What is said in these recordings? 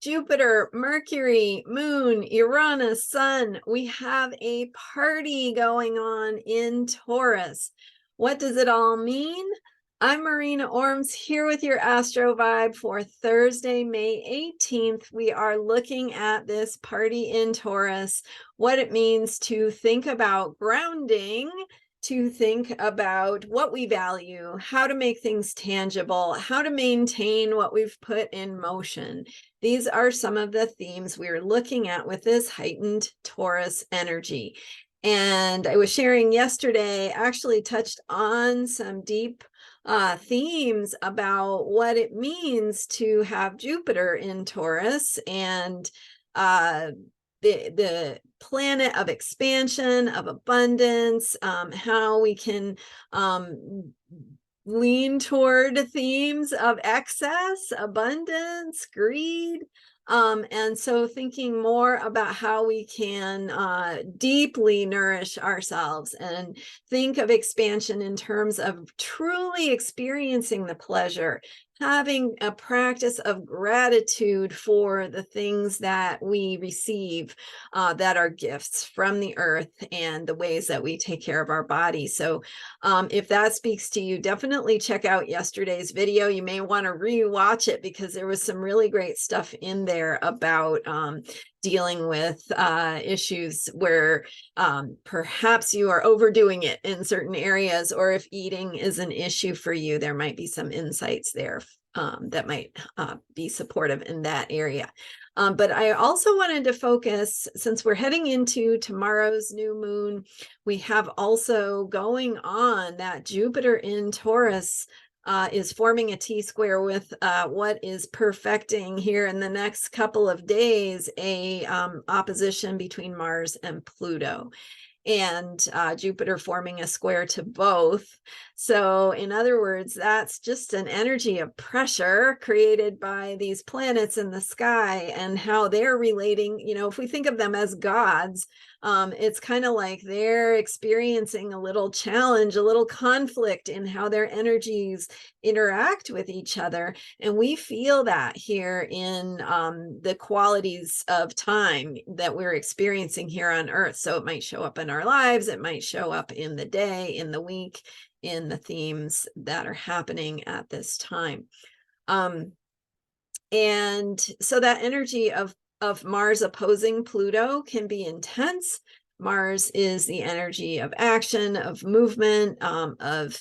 Jupiter, Mercury, Moon, Uranus, Sun. We have a party going on in Taurus. What does it all mean? I'm Marina Ormes here with your Astro Vibe for Thursday, May 18th. We are looking at this party in Taurus, what it means to think about grounding, to think about what we value, how to make things tangible, how to maintain what we've put in motion. These are some of the themes we're looking at with this heightened Taurus energy. And I was sharing yesterday, actually touched on some deep themes about what it means to have Jupiter in Taurus and the planet of expansion, of abundance, how we can lean toward themes of excess, abundance, greed. And so thinking more about how we can deeply nourish ourselves and think of expansion in terms of truly experiencing the pleasure, having a practice of gratitude for the things that we receive that are gifts from the earth and the ways that we take care of our body. So if that speaks to you, definitely check out yesterday's video. You may want to re-watch it because there was some really great stuff in there about dealing with issues where perhaps you are overdoing it in certain areas, or if eating is an issue for you, there might be some insights there that might be supportive in that area. But I also wanted to focus, since we're heading into tomorrow's new moon, we have also going on that Jupiter in Taurus is forming a T-square with what is perfecting here in the next couple of days, a opposition between Mars and Pluto, and Jupiter forming a square to both. So in other words, that's just an energy of pressure created by these planets in the sky and how they're relating. You know, if we think of them as gods, it's kind of like they're experiencing a little challenge, a little conflict in how their energies interact with each other. And we feel that here in the qualities of time that we're experiencing here on Earth. So it might show up in our lives, it might show up in the day, in the week, in the themes that are happening at this time. And so that energy of Mars opposing Pluto can be intense. Mars is the energy of action, of movement, of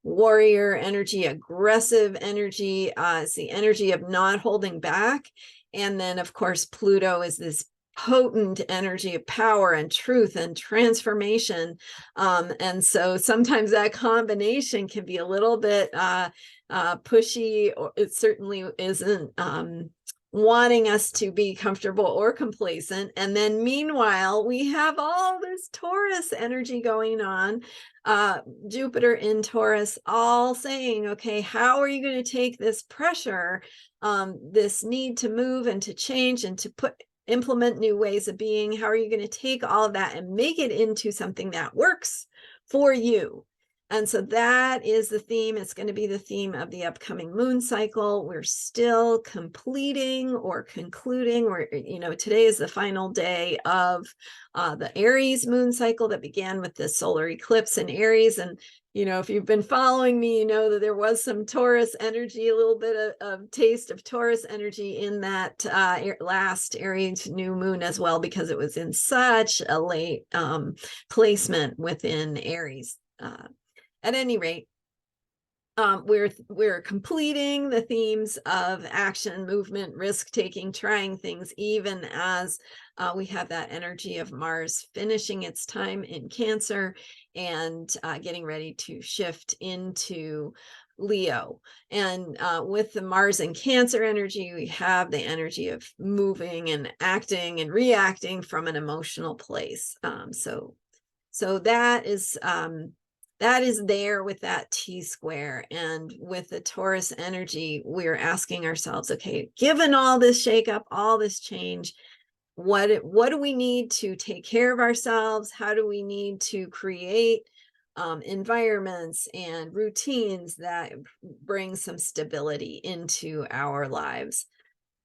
warrior energy, aggressive energy. It's the energy of not holding back. And then, of course, Pluto is this potent energy of power and truth and transformation. And so sometimes that combination can be a little bit pushy, or it certainly isn't wanting us to be comfortable or complacent. And then meanwhile, we have all this Taurus energy going on, Jupiter in Taurus, all saying, okay, how are you going to take this pressure, this need to move and to change and to implement new ways of being? How are you going to take all of that and make it into something that works for you? And so that is the theme. It's going to be the theme of the upcoming moon cycle. We're still completing or concluding, or, you know, today is the final day of the Aries moon cycle that began with the solar eclipse in Aries. And, you know, if you've been following me, you know that there was some Taurus energy, a little bit of taste of Taurus energy in that last Aries new moon as well, because it was in such a late placement within Aries. At any rate, we're completing the themes of action, movement, risk-taking, trying things, even as we have that energy of Mars finishing its time in Cancer and getting ready to shift into Leo. And with the Mars and Cancer energy, we have the energy of moving and acting and reacting from an emotional place. So that is there with that T-square. And with the Taurus energy, we're asking ourselves, okay, given all this shakeup, all this change, what do we need to take care of ourselves? How do we need to create environments and routines that bring some stability into our lives?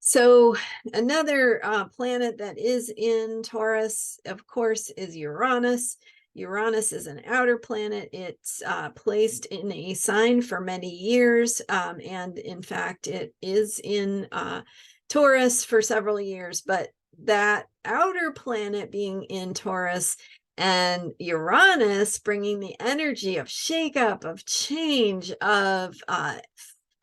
So another planet that is in Taurus, of course, is Uranus. Uranus is an outer planet. It's placed in a sign for many years. And in fact, it is in Taurus for several years. But that outer planet being in Taurus and Uranus bringing the energy of shakeup, of change, of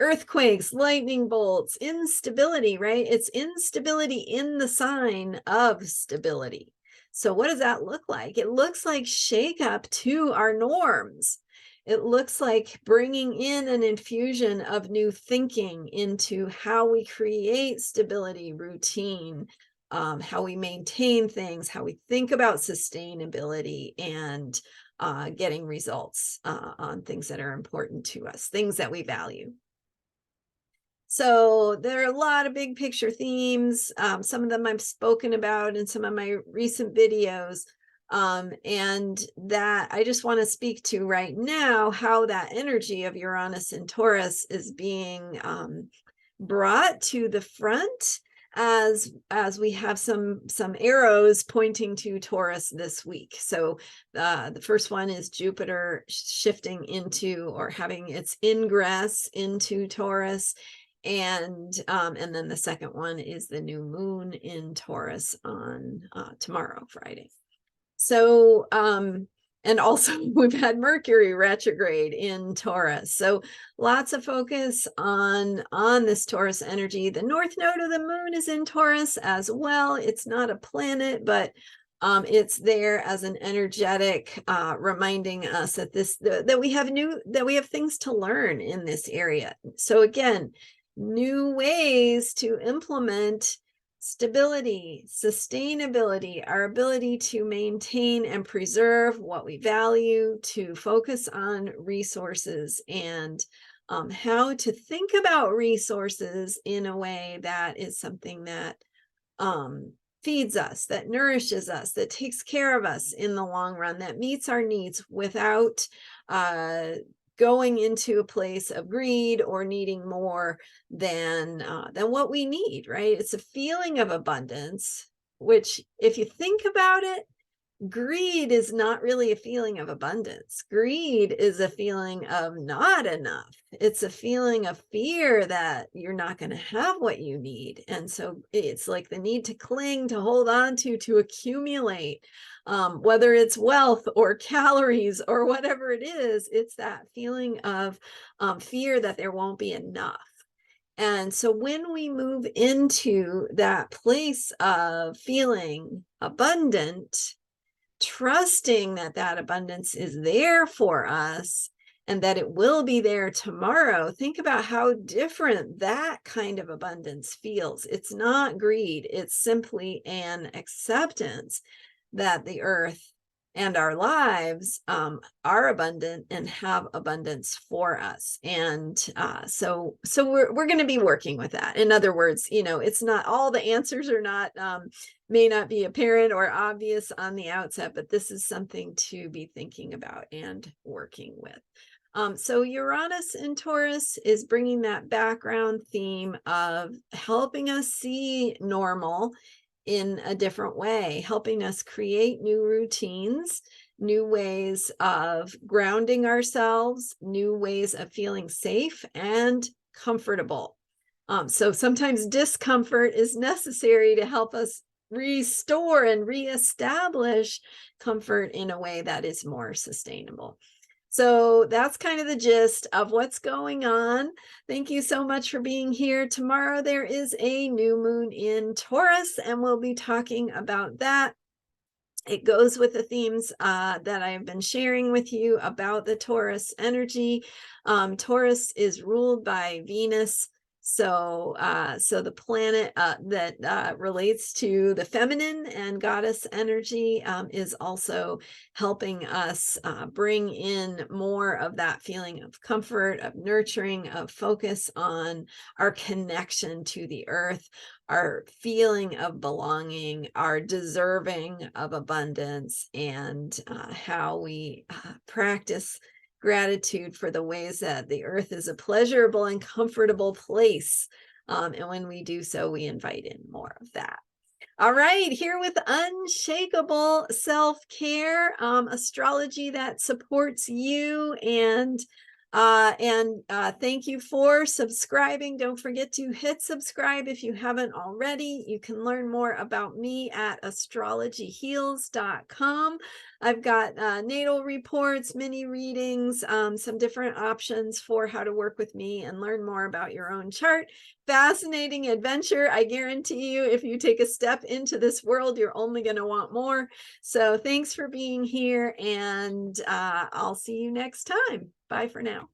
earthquakes, lightning bolts, instability, right? It's instability in the sign of stability. So what does that look like? It looks like shakeup to our norms. It looks like bringing in an infusion of new thinking into how we create stability, routine, how we maintain things, how we think about sustainability, and getting results on things that are important to us, things that we value. So there are a lot of big picture themes. Some of them I've spoken about in some of my recent videos. And that I just want to speak to right now, how that energy of Uranus and Taurus is being brought to the front as we have some arrows pointing to Taurus this week. So the first one is Jupiter shifting into, or having its ingress into Taurus. And then the second one is the new moon in Taurus on tomorrow, Friday. So and also we've had Mercury retrograde in Taurus. So lots of focus on this Taurus energy. The north node of the moon is in Taurus as well. It's not a planet, but it's there as an energetic reminding us that that we have things to learn in this area. So again, new ways to implement stability, sustainability, our ability to maintain and preserve what we value, to focus on resources, and how to think about resources in a way that is something that feeds us, that nourishes us, that takes care of us in the long run, that meets our needs without going into a place of greed or needing more than what we need, right? It's a feeling of abundance, which if you think about it, greed is not really a feeling of abundance. Greed is a feeling of not enough. It's a feeling of fear that you're not going to have what you need. And so it's like the need to cling, to hold on to accumulate, whether it's wealth or calories or whatever it is. It's that feeling of fear that there won't be enough. And so when we move into that place of feeling abundant, trusting that that abundance is there for us and that it will be there tomorrow, think about how different that kind of abundance feels. It's not greed. It's simply an acceptance that the earth and our lives are abundant and have abundance for us. And so we're going to be working with that. In other words, it's not all the answers are not may not be apparent or obvious on the outset, but this is something to be thinking about and working with. So Uranus in Taurus is bringing that background theme of helping us see normal in a different way, helping us create new routines, new ways of grounding ourselves, new ways of feeling safe and comfortable. So sometimes discomfort is necessary to help us restore and reestablish comfort in a way that is more sustainable. So that's kind of the gist of what's going on. Thank you so much for being here. Tomorrow there is a new moon in Taurus, and we'll be talking about that. It goes with the themes that I've been sharing with you about the Taurus energy. Taurus is ruled by Venus. So the planet that relates to the feminine and goddess energy is also helping us bring in more of that feeling of comfort, of nurturing, of focus on our connection to the earth, our feeling of belonging, our deserving of abundance, and how we practice gratitude for the ways that the earth is a pleasurable and comfortable place And when we do so, we invite in more of that. All right, here with Unshakable Self-Care, astrology that supports you. And thank you for subscribing. Don't forget to hit subscribe if you haven't already. You can learn more about me at astrologyheals.com. I've got natal reports, mini readings, some different options for how to work with me and learn more about your own chart. Fascinating adventure. I guarantee you, if you take a step into this world, you're only going to want more. So thanks for being here, and I'll see you next time. Bye for now.